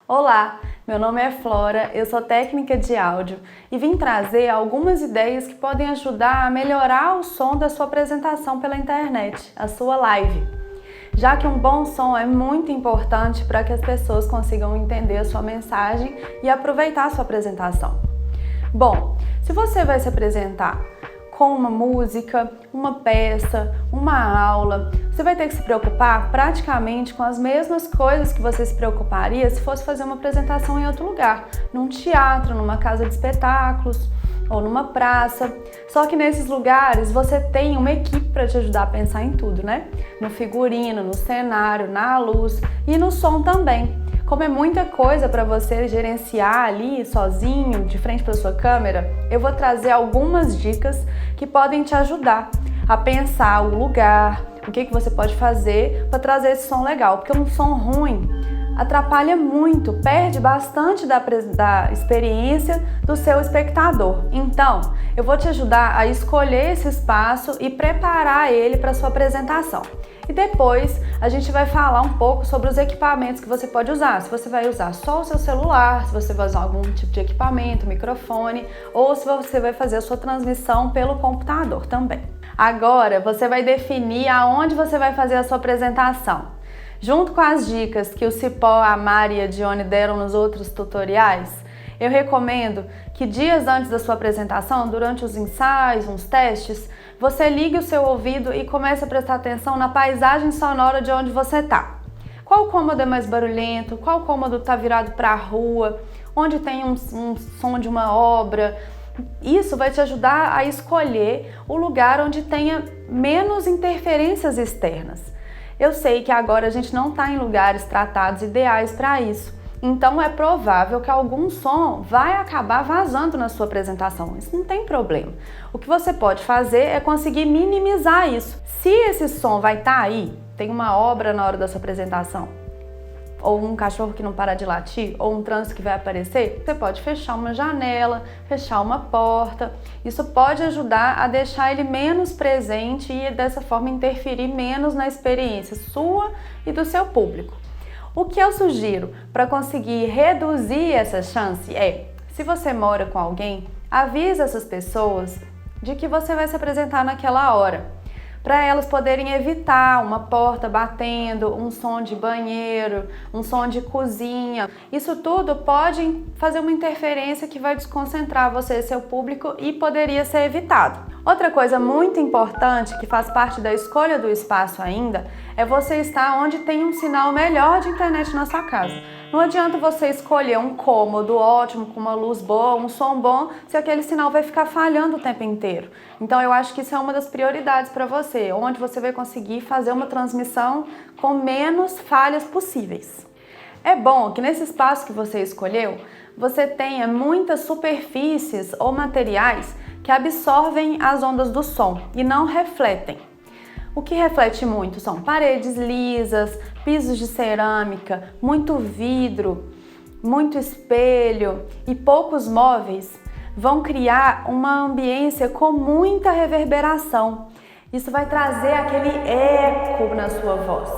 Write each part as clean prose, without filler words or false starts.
Olá, meu nome é Flora, eu sou técnica de áudio e vim trazer algumas ideias que podem ajudar a melhorar o som da sua apresentação pela internet, a sua live. Já que um bom som é muito importante para que as pessoas consigam entender a sua mensagem e aproveitar a sua apresentação. Bom, se você vai se apresentar com uma música, uma peça, uma aula, você vai ter que se preocupar praticamente com as mesmas coisas que você se preocuparia se fosse fazer uma apresentação em outro lugar, num teatro, numa casa de espetáculos ou numa praça. Só que nesses lugares você tem uma equipe para te ajudar a pensar em tudo, né? No figurino, no cenário, na luz e no som também. Como é muita coisa para você gerenciar ali sozinho, de frente para sua câmera, eu vou trazer algumas dicas que podem te ajudar a pensar o lugar, o que você pode fazer para trazer esse som legal, porque um som ruim atrapalha muito, perde bastante da experiência do seu espectador. Então, eu vou te ajudar a escolher esse espaço e preparar ele para sua apresentação. E depois a gente vai falar um pouco sobre os equipamentos que você pode usar. Se você vai usar só o seu celular, se você vai usar algum tipo de equipamento, microfone, ou se você vai fazer a sua transmissão pelo computador também. Agora você vai definir aonde você vai fazer a sua apresentação. Junto com as dicas que o Cipó, a Mari e a Dione deram nos outros tutoriais, eu recomendo que dias antes da sua apresentação, durante os ensaios, uns testes, você ligue o seu ouvido e comece a prestar atenção na paisagem sonora de onde você está. Qual cômodo é mais barulhento? Qual cômodo está virado para a rua? Onde tem um som de uma obra? Isso vai te ajudar a escolher o lugar onde tenha menos interferências externas. Eu sei que agora a gente não está em lugares tratados ideais para isso, então é provável que algum som vai acabar vazando na sua apresentação. Isso não tem problema. O que você pode fazer é conseguir minimizar isso. Se esse som vai estar aí, tem uma obra na hora da sua apresentação, ou um cachorro que não para de latir, ou um trânsito que vai aparecer, você pode fechar uma janela, fechar uma porta. Isso pode ajudar a deixar ele menos presente e dessa forma interferir menos na experiência sua e do seu público. O que eu sugiro para conseguir reduzir essa chance é, se você mora com alguém, avise essas pessoas de que você vai se apresentar naquela hora, para elas poderem evitar uma porta batendo, um som de banheiro, um som de cozinha. Isso tudo pode fazer uma interferência que vai desconcentrar você e seu público e poderia ser evitado. Outra coisa muito importante que faz parte da escolha do espaço ainda é você estar onde tem um sinal melhor de internet na sua casa. Não adianta você escolher um cômodo ótimo, com uma luz boa, um som bom, se aquele sinal vai ficar falhando o tempo inteiro. Então eu acho que isso é uma das prioridades para você, onde você vai conseguir fazer uma transmissão com menos falhas possíveis. É bom que nesse espaço que você escolheu, você tenha muitas superfícies ou materiais que absorvem as ondas do som e não refletem. O que reflete muito são paredes lisas, pisos de cerâmica, muito vidro, muito espelho e poucos móveis vão criar uma ambiência com muita reverberação. Isso vai trazer aquele eco na sua voz.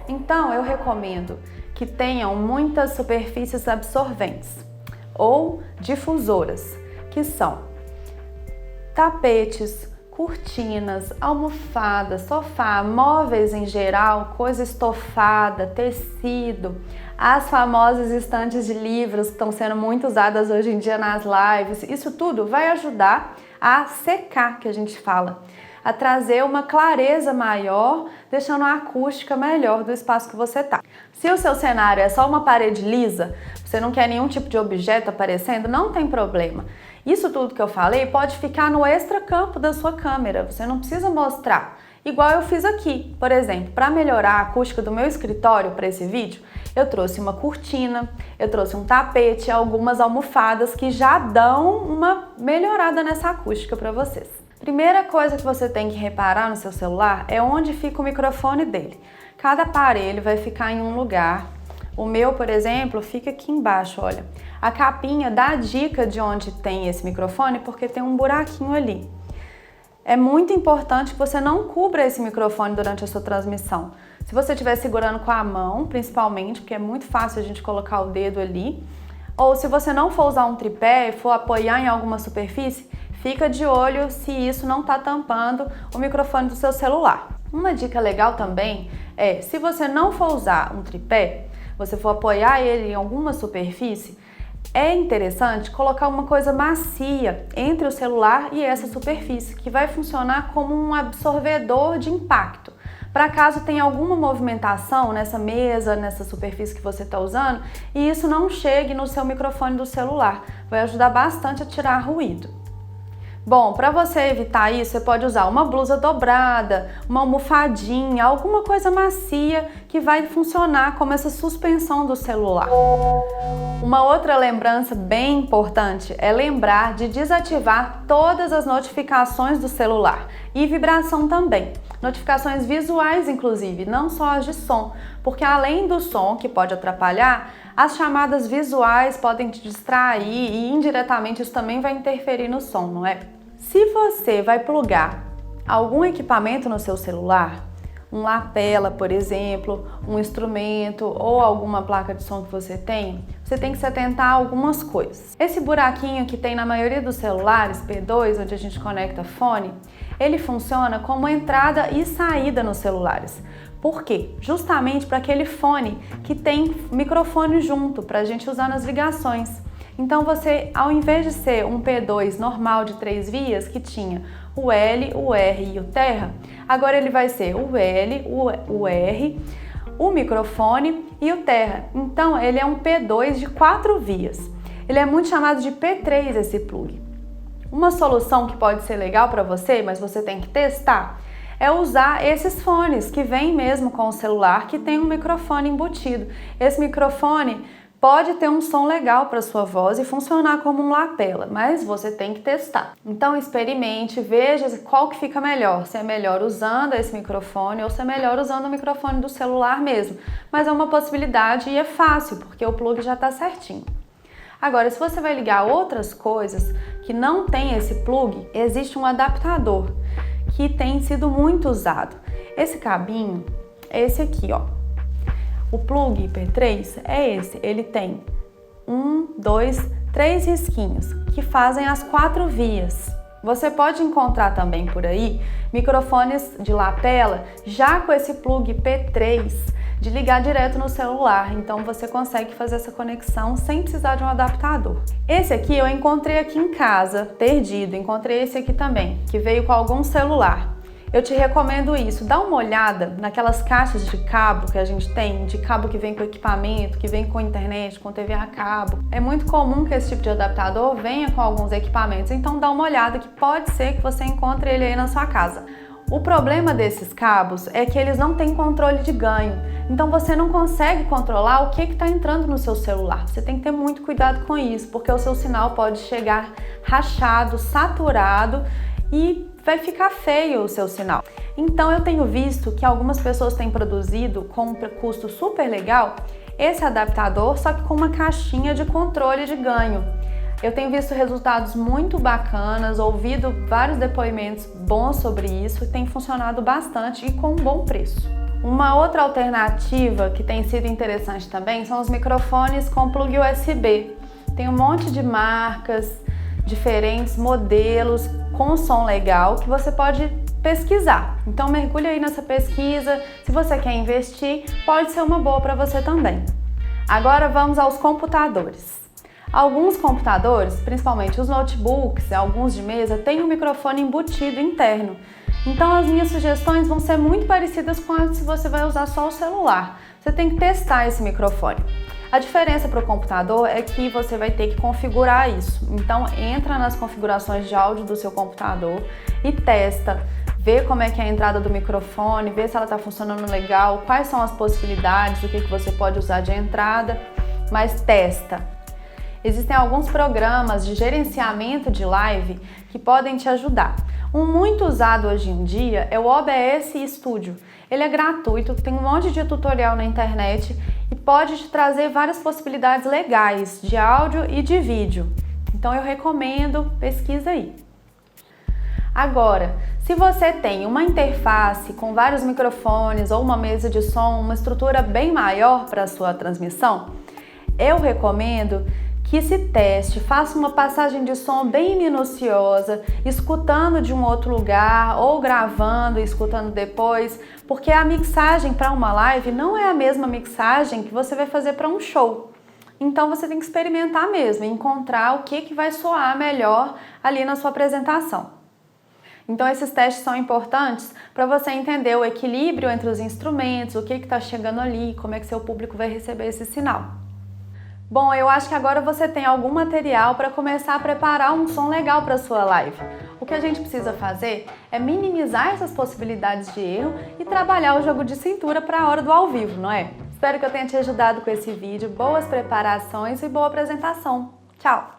Então eu recomendo que tenham muitas superfícies absorventes ou difusoras, que são tapetes, cortinas, almofadas, sofá, móveis em geral, coisa estofada, tecido, as famosas estantes de livros que estão sendo muito usadas hoje em dia nas lives. Isso tudo vai ajudar a secar, que a gente fala, a trazer uma clareza maior, deixando a acústica melhor do espaço que você está. Se o seu cenário é só uma parede lisa, você não quer nenhum tipo de objeto aparecendo, não tem problema. Isso tudo que eu falei pode ficar no extracampo da sua câmera, você não precisa mostrar. Igual eu fiz aqui, por exemplo, para melhorar a acústica do meu escritório para esse vídeo, eu trouxe uma cortina, eu trouxe um tapete, algumas almofadas que já dão uma melhorada nessa acústica para vocês. Primeira coisa que você tem que reparar no seu celular é onde fica o microfone dele. Cada aparelho vai ficar em um lugar. O meu, por exemplo, fica aqui embaixo, olha. A capinha dá a dica de onde tem esse microfone porque tem um buraquinho ali. é muito importante que você não cubra esse microfone durante a sua transmissão. Se você estiver segurando com a mão, principalmente, porque é muito fácil a gente colocar o dedo ali, ou se você não for usar um tripé e for apoiar em alguma superfície, fica de olho se isso não está tampando o microfone do seu celular. Uma dica legal também é, se você não for usar um tripé, você for apoiar ele em alguma superfície, é interessante colocar uma coisa macia entre o celular e essa superfície, que vai funcionar como um absorvedor de impacto. Para caso tenha alguma movimentação nessa mesa, nessa superfície que você está usando, e isso não chegue no seu microfone do celular, vai ajudar bastante a tirar ruído. Bom, para você evitar isso, você pode usar uma blusa dobrada, uma almofadinha, alguma coisa macia que vai funcionar como essa suspensão do celular. Uma outra lembrança bem importante é lembrar de desativar todas as notificações do celular e vibração também. Notificações visuais, inclusive, não só as de som, porque além do som, que pode atrapalhar, as chamadas visuais podem te distrair e indiretamente isso também vai interferir no som, não é? Se você vai plugar algum equipamento no seu celular, um lapela, por exemplo, um instrumento ou alguma placa de som que você tem que se atentar a algumas coisas. Esse buraquinho que tem na maioria dos celulares, P2, onde a gente conecta fone, ele funciona como entrada e saída nos celulares. Por quê? Justamente para aquele fone que tem microfone junto, para a gente usar nas ligações. Então você, ao invés de ser um P2 normal de 3 vias, que tinha o L, o R e o terra, agora ele vai ser o L, o R, o microfone e o terra. Então ele é um P2 de 4 vias. Ele é muito chamado de P3 esse plug. Uma solução que pode ser legal para você, mas você tem que testar, é usar esses fones que vêm mesmo com o celular, que tem um microfone embutido. Esse microfone pode ter um som legal para sua voz e funcionar como um lapela, mas você tem que testar. Então experimente, veja qual que fica melhor, se é melhor usando esse microfone ou se é melhor usando o microfone do celular mesmo. Mas é uma possibilidade e é fácil, porque o plug já está certinho. Agora, se você vai ligar outras coisas que não tem esse plug, existe um adaptador que tem sido muito usado. Esse cabinho é esse aqui, ó. O plug P3 é esse, ele tem 1, 2, 3 risquinhos que fazem as 4 vias. Você pode encontrar também por aí microfones de lapela já com esse plug P3 de ligar direto no celular, então você consegue fazer essa conexão sem precisar de um adaptador. Esse aqui eu encontrei aqui em casa, perdido, encontrei esse aqui também, que veio com algum celular. Eu te recomendo isso, dá uma olhada naquelas caixas de cabo que a gente tem, de cabo que vem com equipamento, que vem com internet, com TV a cabo. É muito comum que esse tipo de adaptador venha com alguns equipamentos, então dá uma olhada que pode ser que você encontre ele aí na sua casa. O problema desses cabos é que eles não têm controle de ganho, então você não consegue controlar o que está entrando no seu celular. Você tem que ter muito cuidado com isso, porque o seu sinal pode chegar rachado, saturado e vai ficar feio o seu sinal. Então eu tenho visto que algumas pessoas têm produzido com um custo super legal esse adaptador, só que com uma caixinha de controle de ganho. Eu tenho visto resultados muito bacanas, ouvido vários depoimentos bons sobre isso e tem funcionado bastante e com um bom preço. Uma outra alternativa que tem sido interessante também são os microfones com plug USB. Tem um monte de marcas, diferentes modelos com som legal que você pode pesquisar. Então mergulhe aí nessa pesquisa, se você quer investir, pode ser uma boa para você também. Agora vamos aos computadores. Alguns computadores, principalmente os notebooks, alguns de mesa, têm um microfone embutido interno. Então as minhas sugestões vão ser muito parecidas com as se você vai usar só o celular. Você tem que testar esse microfone. A diferença para o computador é que você vai ter que configurar isso. Então entra nas configurações de áudio do seu computador e testa. Vê como é que é a entrada do microfone, vê se ela está funcionando legal, quais são as possibilidades, o que você pode usar de entrada, mas testa. Existem alguns programas de gerenciamento de live que podem te ajudar. Um muito usado hoje em dia é o OBS Studio. Ele é gratuito, tem um monte de tutorial na internet e pode te trazer várias possibilidades legais de áudio e de vídeo. Então eu recomendo, pesquisa aí. Agora, se você tem uma interface com vários microfones ou uma mesa de som, uma estrutura bem maior para a sua transmissão, eu recomendo que se teste, faça uma passagem de som bem minuciosa, escutando de um outro lugar ou gravando e escutando depois, porque a mixagem para uma live não é a mesma mixagem que você vai fazer para um show. Então você tem que experimentar mesmo, encontrar o que vai soar melhor ali na sua apresentação. Então esses testes são importantes para você entender o equilíbrio entre os instrumentos, o que está chegando ali, como é que seu público vai receber esse sinal. Bom, eu acho que agora você tem algum material para começar a preparar um som legal para a sua live. O que a gente precisa fazer é minimizar essas possibilidades de erro e trabalhar o jogo de cintura para a hora do ao vivo, não é? Espero que eu tenha te ajudado com esse vídeo. Boas preparações e boa apresentação. Tchau!